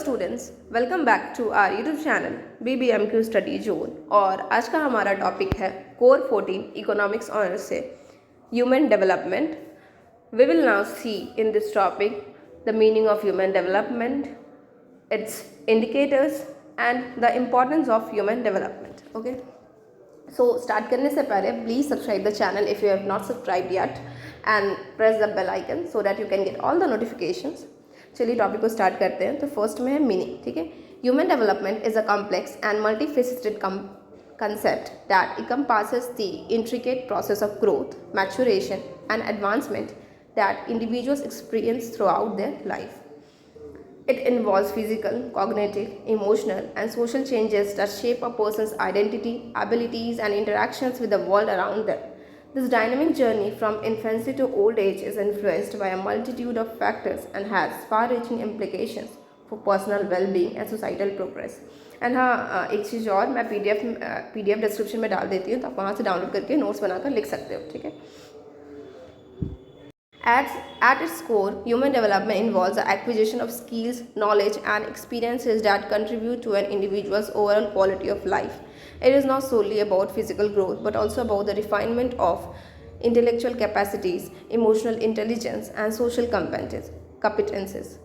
Students, welcome back to our YouTube channel BBMQ study zone. और आज का हमारा टॉपिक है कोर 14 इकोनॉमिक्स ऑनर्स से human development. We will now see in this topic the meaning of human development, its indicators and the importance of human development. Okay, so start करने से पहले please subscribe the channel if you have not subscribe yet and press the bell icon so that you can get all the notifications. चलिए topic को start करते हैं। तो first में है मीनिंग। ठीक है, human development is a complex and multifaceted concept that encompasses the intricate process of growth, maturation, and advancement that individuals experience throughout their life. It involves physical, cognitive, emotional, and social changes that shape a person's identity, abilities, and interactions with the world around them. This dynamic journey from infancy to old age is influenced by a multitude of factors and has far-reaching implications for personal well-being and societal progress. And हाँ, एक चीज़ और, मैं PDF description में डाल देती हूँ, तो आप वहाँ से डाउनलोड करके नोट्स बनाकर लिख सकते हो। ठीक है। At its core, human development involves the acquisition of skills, knowledge, and experiences that contribute to an individual's overall quality of life. It is not solely about physical growth, but also about the refinement of intellectual capacities, emotional intelligence, and social competences.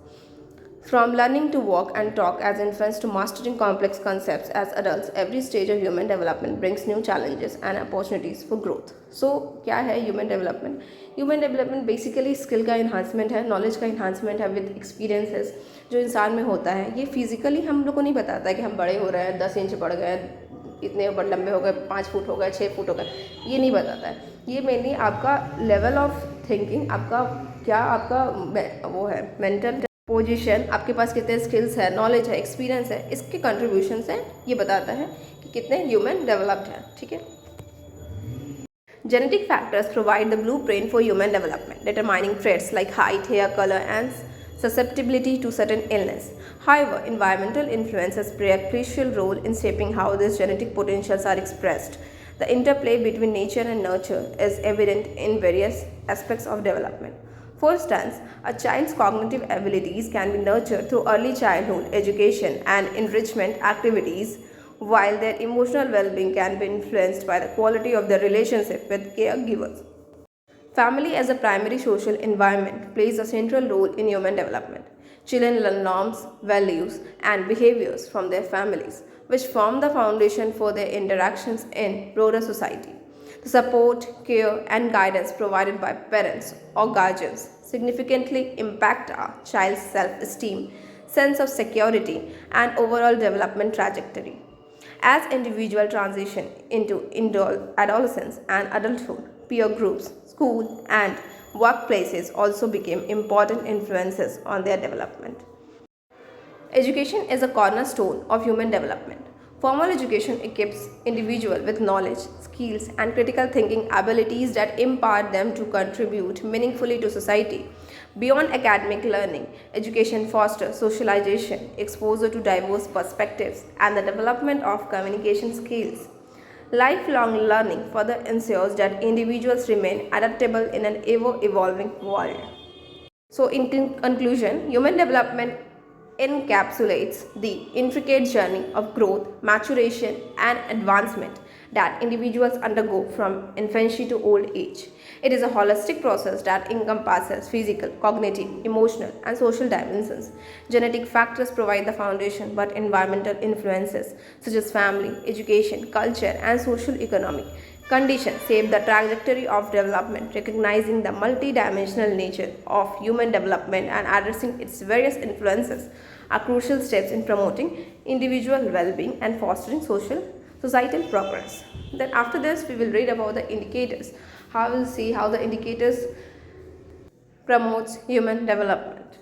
From learning to walk and talk as infants to mastering complex concepts as adults, every stage of human development brings new challenges and opportunities for growth. So, क्या है human development? Human development basically skill का enhancement है, knowledge का enhancement है with experiences जो इंसान में होता है। ये फिजिकली हम लोग को नहीं बताता है कि हम बड़े हो रहे हैं, 10 इंच बढ़ गए, इतने लंबे हो गए, 5 फुट हो गए, 6 फुट हो गए, ये नहीं बताता है। ये मेनली आपका लेवल ऑफ थिंकिंग, आपका क्या आपका वो है मेंटल पोजीशन, आपके पास कितने स्किल्स है, नॉलेज है, एक्सपीरियंस है, इसके कंट्रीब्यूशन से ये बताता है कि कितने ह्यूमन डेवलप्ड है। ठीक है। Genetic factors provide the blueprint for human development, determining traits like height, hair color, and susceptibility to certain illness. However, environmental influences play a crucial role in shaping how these genetic potentials are expressed. The interplay between nature and nurture is evident in various aspects of development. For instance, a child's cognitive abilities can be nurtured through early childhood education and enrichment activities, while their emotional well-being can be influenced by the quality of their relationship with caregivers. Family as a primary social environment plays a central role in human development. Children learn norms, values, and behaviors from their families, which form the foundation for their interactions in broader society. The support, care, and guidance provided by parents or guardians significantly impact a child's self-esteem, sense of security, and overall development trajectory. As individuals transition into adolescence and adulthood, peer groups, school, and workplaces also became important influences on their development. Education is a cornerstone of human development. Formal education equips individuals with knowledge, skills, and critical thinking abilities that empower them to contribute meaningfully to society. Beyond academic learning, education fosters socialization, exposure to diverse perspectives, and the development of communication skills. Lifelong learning further ensures that individuals remain adaptable in an ever-evolving world. So, in conclusion, human development encapsulates the intricate journey of growth, maturation, and advancement that individuals undergo from infancy to old age. It is a holistic process that encompasses physical, cognitive, emotional, and social dimensions. Genetic factors provide the foundation, but environmental influences such as family, education, culture, and social economic conditions shape the trajectory of development. Recognizing the multidimensional nature of human development and addressing its various influences are crucial steps in promoting individual well-being and fostering societal progress. Then after this, we will read about the indicators. How we'll see how the indicators promotes human development.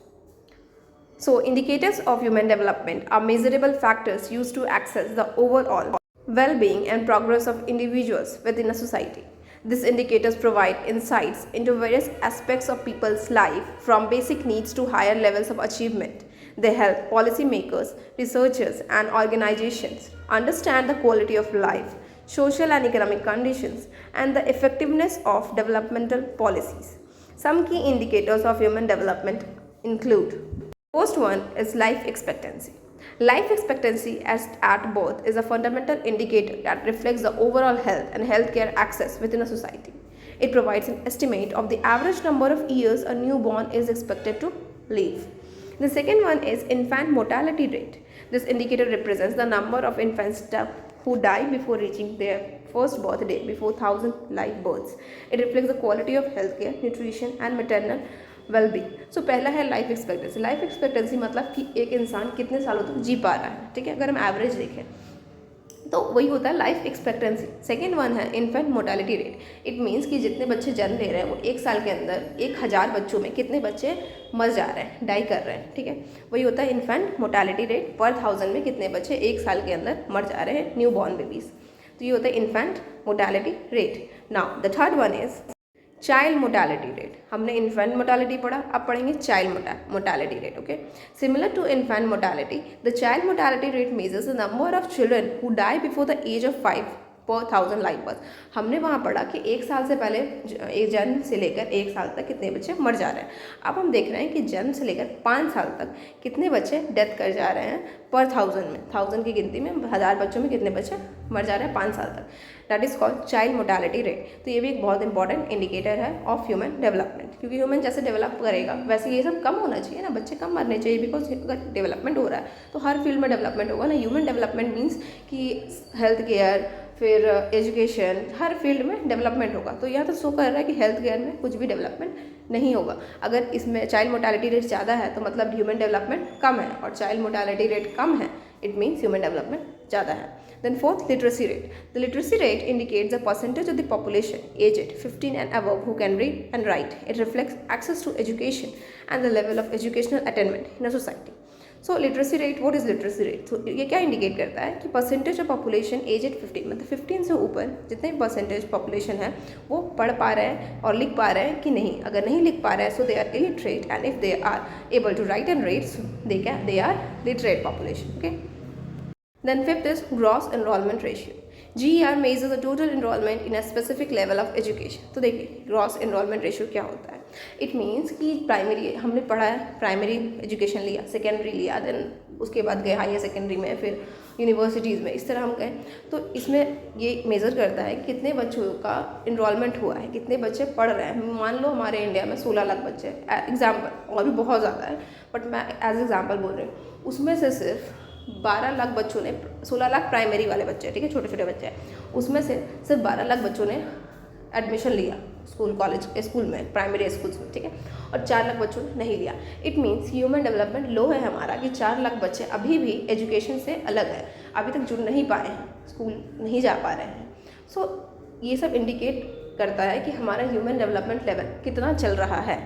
So, indicators of human development are measurable factors used to assess the overall well-being and progress of individuals within a society. These indicators provide insights into various aspects of people's life, from basic needs to higher levels of achievement. They help policymakers, researchers, and organizations understand the quality of life, social and economic conditions, and the effectiveness of developmental policies. Some key indicators of human development include First one is life expectancy. Life expectancy at birth is a fundamental indicator that reflects the overall health and healthcare access within a society. It provides an estimate of the average number of years a newborn is expected to live. The second one is infant mortality rate. This indicator represents the number of infants who die before reaching their first birthday before 1,000 live births. It reflects the quality of healthcare, nutrition and maternal wellbeing. So पहला है life expectancy. Life expectancy मतलब कि एक इंसान कितने सालों तक जी पा रहा है, ठीक है, अगर हम एवरेज देखें तो वही होता है लाइफ एक्सपेक्टेंसी. सेकेंड वन है infant mortality rate. It means कि जितने बच्चे जन्म ले रहे हैं वो एक साल के अंदर 1,000 बच्चों में कितने बच्चे मर जा रहे हैं, डाई कर रहे हैं, ठीक है, वही होता है इन्फेंट मोर्टेलिटी रेट. पर 1,000 में कितने बच्चे एक साल के अंदर मर जा रहे हैं, न्यू बॉर्न बेबीज़. तो ये होता है infant mortality rate. Now the third one is child mortality rate. हमने इन्फेंट मोर्टेलिटी पढ़ा, अब पढ़ेंगे child mortality rate. Okay, similar to infant mortality, the child mortality rate measures the number of children who die before the age of 5 पर 1,000 live birth. हमने वहाँ पढ़ा कि एक साल से पहले एक जन्म से लेकर एक साल तक कितने बच्चे मर जा रहे हैं. अब हम देख रहे हैं कि जन्म से लेकर 5 साल तक कितने बच्चे डेथ कर जा रहे हैं पर 1,000 में. 1,000 की गिनती में 1,000 बच्चों में कितने बच्चे मर जा रहे हैं 5 साल तक. That is called child mortality rate. तो ये भी एक बहुत इंपॉर्टेंट इंडिकेटर है ऑफ ह्यूमन डेवलपमेंट, क्योंकि ह्यूमन जैसे डेवलप करेगा वैसे ये सब कम होना चाहिए ना, बच्चे कम मरने चाहिए. बिकॉज अगर डेवलपमेंट हो रहा है तो हर फील्ड में डेवलपमेंट होगा ना. ह्यूमन डेवलपमेंट मीन्स कि हेल्थ केयर, फिर एजुकेशन, हर फील्ड में डेवलपमेंट होगा. तो यहाँ तो शो कर रहा है कि हेल्थ केयर में कुछ भी डेवलपमेंट नहीं होगा. अगर इसमें चाइल्ड मोर्टेलिटी रेट ज़्यादा है तो मतलब ह्यूमन डेवलपमेंट कम है, और चाइल्ड मोर्टेलिटी रेट कम है इट मीन्स ह्यूमन डेवलपमेंट ज़्यादा है. Then fourth, literacy rate. The literacy rate indicates the percentage of the population aged 15 and above who can read and write. It reflects access to education and the level of educational attainment in a society. So literacy rate, what is literacy rate? So ये क्या indicate करता है कि percentage of population aged 15, मतलब 15 से ऊपर जितने percentage population है वो पढ़ पा रहे हैं और लिख पा रहे हैं कि नहीं. अगर नहीं लिख पा रहे हैं so they are illiterate, and if they are able to write and read they are literate population. Okay. Then fifth is gross enrollment ratio. GER measures the total enrollment in a specific level of education. तो देखिए gross enrollment ratio क्या होता है. It means कि primary हमने पढ़ा है, primary education लिया, सेकेंडरी लिया, देन उसके बाद गए हायर सेकेंडरी में, फिर यूनिवर्सिटीज़ में, इस तरह हम गए. तो इसमें ये मेज़र करता है कितने बच्चों का इनरोलमेंट हुआ है, कितने बच्चे पढ़ रहे हैं. मान लो हमारे इंडिया में 16 लाख बच्चे, एग्जाम्पल, और भी बहुत ज़्यादा है बट मैं एज एग्जाम्पल बोल रही हूँ. उसमें से सिर्फ 12 लाख बच्चों ने, 16 लाख प्राइमरी वाले बच्चे, ठीक है, छोटे छोटे बच्चे हैं, उसमें से सिर्फ 12 लाख बच्चों ने एडमिशन लिया स्कूल, कॉलेज, स्कूल में, प्राइमरी स्कूल्स में, ठीक है, और 4 लाख बच्चों ने नहीं लिया. इट मीन्स ह्यूमन डेवलपमेंट लो है हमारा कि 4 लाख बच्चे अभी भी एजुकेशन से अलग है, अभी तक जुड़ नहीं पाए हैं, स्कूल नहीं जा पा रहे हैं. सो ये सब इंडिकेट करता है कि हमारा ह्यूमन डेवलपमेंट लेवल कितना चल रहा है.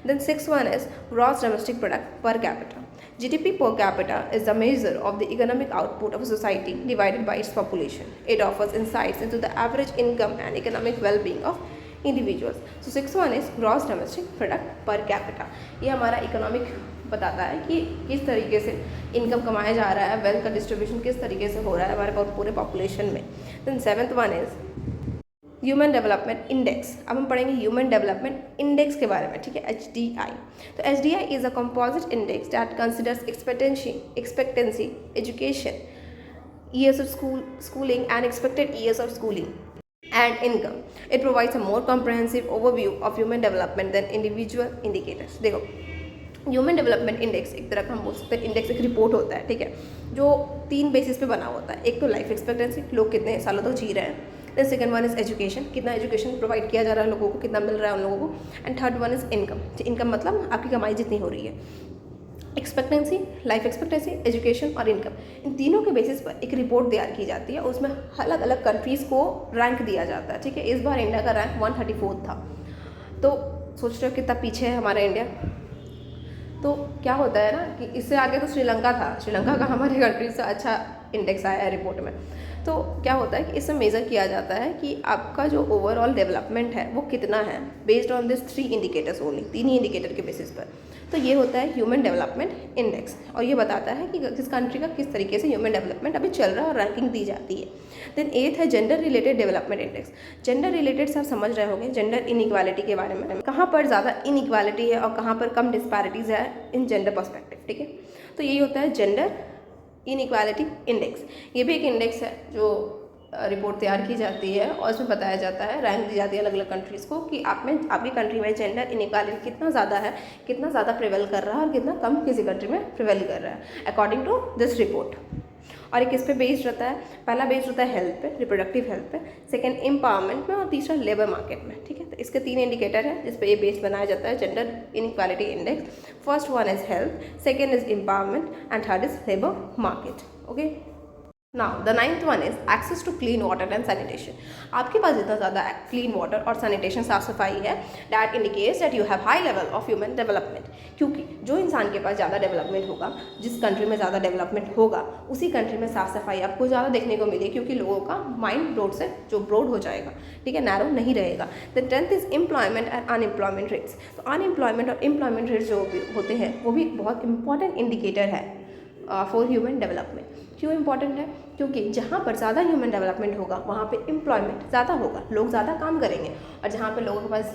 Then sixth one is gross domestic product per capita. GDP per capita is the measure of the economic output of a society divided by its population. It offers insights into the average income and economic well-being of individuals. So sixth one is gross domestic product per capita. ये हमारा economic बताता है कि किस तरीके से income कमाया जा रहा है, वेल्थ का डिस्ट्रीब्यूशन किस तरीके से हो रहा है हमारे पूरे पॉपुलेशन में. Then seventh one is human development index. अब हम पढ़ेंगे ह्यूमन डेवलपमेंट इंडेक्स के बारे में, ठीक है, HDI. तो HDI is a composite index that considers expectancy, education, years of schooling and expected years of schooling and income. It provides a more comprehensive overview of human development than individual indicators. देखो, human development index एक तरह का हम बोल सकते हैं, index एक report होता है, ठीक है, जो 3 बेसिस पे बना होता है. एक तो लाइफ एक्सपेक्टेंसी, लोग कितने सालों तक जी रहे हैं. Then second one is education, कितना एजुकेशन प्रोवाइड किया जा रहा है लोगों को, कितना मिल रहा है उन लोगों को. And third one is income. Income मतलब आपकी कमाई जितनी हो रही है. एक्सपेक्टेंसी, लाइफ एक्सपेक्टेंसी, एजुकेशन और इनकम, इन तीनों के बेसिस पर एक रिपोर्ट तैयार की जाती है. उसमें अलग अलग कंट्रीज़ को रैंक दिया जाता है, ठीक है. इस बार इंडिया का रैंक 134 था. तो सोच रहे हो कितना पीछे है हमारा इंडिया. तो क्या होता है ना कि इससे आगे तो श्रीलंका था, श्रीलंका का हमारे कंट्री से अच्छा इंडेक्स आया है रिपोर्ट में. तो क्या होता है कि इसमें मेज़र किया जाता है कि आपका जो ओवरऑल डेवलपमेंट है वो कितना है, based on this 3 indicators only, 3 he indicator के बेसिस पर. तो ये होता है ह्यूमन डेवलपमेंट इंडेक्स, और ये बताता है कि किस कंट्री का किस तरीके से ह्यूमन डेवलपमेंट अभी चल रहा है और रैंकिंग दी जाती है। देन 8th है gender related development index. Gender related सब समझ रहे होंगे, जेंडर इनइक्वालिटी के बारे में, कहाँ पर ज़्यादा इनइक्वालिटी है और कहाँ पर कम डिस्पैरिटीज़ है इन जेंडर पर्सपेक्टिव, ठीक है। तो यही होता है जेंडर इनइक्वालिटी इंडेक्स। ये भी एक इंडेक्स है जो रिपोर्ट तैयार की जाती है और इसमें बताया जाता है, रैंक दी जाती है अलग अलग कंट्रीज़ को कि आप में आपकी कंट्री में जेंडर इनइक्वालिटी कितना ज़्यादा है, कितना ज़्यादा प्रिवेल कर रहा है और कितना कम किसी कंट्री में प्रिवेल कर रहा है अकॉर्डिंग टू दिस रिपोर्ट। और ये किस पे बेस्ड रहता है? पहला बेस्ड होता है हेल्थ पे, रिप्रोडक्टिव हेल्थ पे, सेकंड एम्पावरमेंट में और तीसरा लेबर मार्केट में, ठीक है। तो इसके 3 इंडिकेटर है जिस पे ये बेस्ड बनाया जाता है gender inequality index. First one is health, second is empowerment and third is labour market, okay. Now the 9th one is access to clean water and sanitation. आपके पास जितना ज़्यादा क्लीन वाटर और सैनिटेशन साफ सफाई है, that indicates that you have high level of human development. क्योंकि जो इंसान के पास ज़्यादा डेवलपमेंट होगा, जिस कंट्री में ज़्यादा डेवलपमेंट होगा, उसी कंट्री में साफ सफाई आपको ज़्यादा देखने को मिलेगी, क्योंकि लोगों का माइंड ब्रॉड से जो ब्रॉड हो जाएगा, ठीक है, नैरो नहीं रहेगा। The 10th is employment and unemployment rates. तो अनएम्प्लॉयमेंट और एम्प्लॉयमेंट रेट्स जो होते हैं वो भी बहुत इंपॉर्टेंट इंडिकेटर है फॉर ह्यूमन डेवलपमेंट। क्यों इंपॉर्टेंट है? क्योंकि जहाँ पर ज़्यादा ह्यूमन डेवलपमेंट होगा वहाँ पे एम्प्लॉयमेंट ज़्यादा होगा, लोग ज़्यादा काम करेंगे, और जहाँ पे लोगों के पास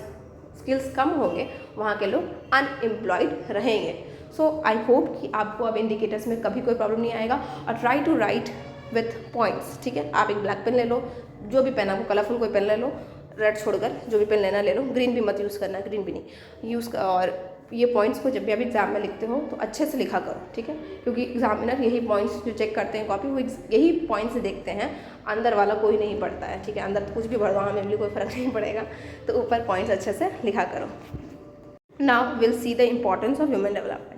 स्किल्स कम होंगे वहाँ के लोग अनएम्प्लॉयड रहेंगे। सो आई होप कि आपको अब इंडिकेटर्स में कभी कोई प्रॉब्लम नहीं आएगा। और try to write with points, ठीक है। आप एक ब्लैक पेन ले लो, जो भी पेन आपको कलरफुल कोई पेन ले लो, रेड छोड़कर जो भी पेन लेना ले लो, ग्रीन भी मत यूज़ करना, ग्रीन भी नहीं यूज़। और ये पॉइंट्स को जब भी आप एग्जाम में लिखते हो तो अच्छे से लिखा करो, ठीक है, क्योंकि एग्जामिनर यही पॉइंट्स जो चेक करते हैं कॉपी, वो यही पॉइंट्स देखते हैं, अंदर वाला कोई नहीं पढ़ता है, ठीक है। अंदर तो कुछ भी पढ़ दो, हाँ मेरे लिए कोई फ़र्क नहीं पड़ेगा, तो ऊपर पॉइंट्स अच्छे से लिखा करो। Now will see the importance of human development.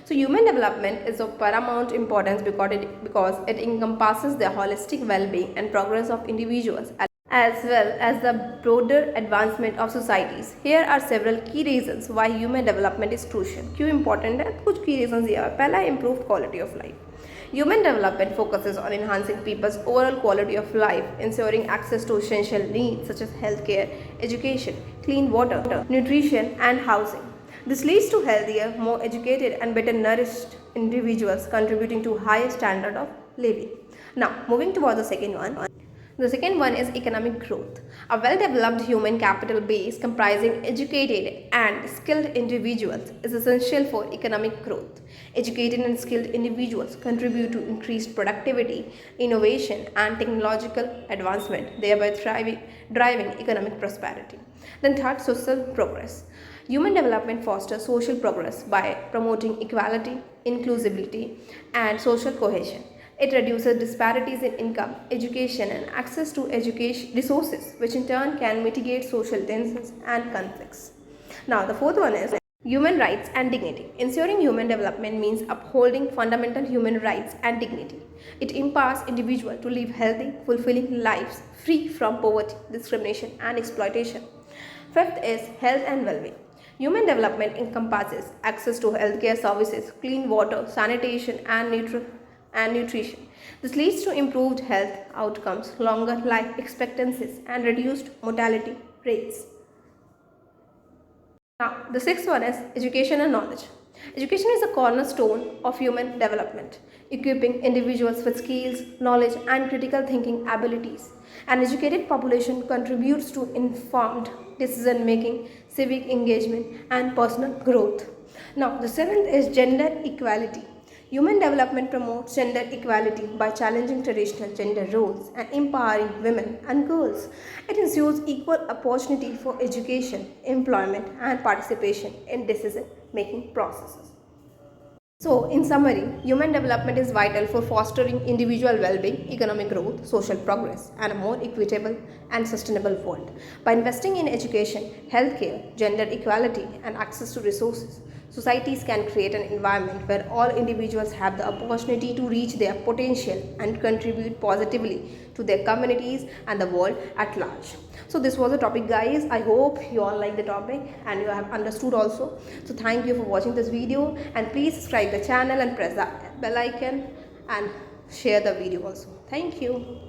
So human development is of paramount importance because it encompasses the holistic well-being and progress of individuals as well as the broader advancement of societies. Here are several key reasons why human development is crucial. क्यों important है? कुछ key reasons दिया है। पहला, improved quality of life. Human development focuses on enhancing people's overall quality of life, ensuring access to essential needs such as healthcare, education, clean water, nutrition, and housing. This leads to healthier, more educated, and better nourished individuals, contributing to higher standard of living. Now, moving towards the second one. The second one is economic growth. A well-developed human capital base comprising educated and skilled individuals is essential for economic growth. Educated and skilled individuals contribute to increased productivity, innovation, and technological advancement, thereby driving economic prosperity. Then third, social progress. Human development fosters social progress by promoting equality, inclusivity, and social cohesion. It reduces disparities in income, education, and access to education resources, which in turn can mitigate social tensions and conflicts. Now, the fourth one is human rights and dignity. Ensuring human development means upholding fundamental human rights and dignity. It empowers individuals to live healthy, fulfilling lives free from poverty, discrimination, and exploitation. Fifth is health and well-being. Human development encompasses access to healthcare services, clean water, sanitation, and nutrition. This leads to improved health outcomes, longer life expectancies, and reduced mortality rates. Now, the sixth one is education and knowledge. Education is a cornerstone of human development, equipping individuals with skills, knowledge, and critical thinking abilities. An educated population contributes to informed decision making, civic engagement, and personal growth. Now, the seventh is gender equality. Human development promotes gender equality by challenging traditional gender roles and empowering women and girls. It ensures equal opportunity for education, employment, and participation in decision-making processes. So, in summary, human development is vital for fostering individual well-being, economic growth, social progress, and a more equitable and sustainable world. By investing in education, healthcare, gender equality, and access to resources, societies can create an environment where all individuals have the opportunity to reach their potential and contribute positively to their communities and the world at large. So this was the topic, guys. I hope you all like the topic and you have understood also. So thank you for watching this video, and please subscribe the channel and press the bell icon and share the video also. Thank you.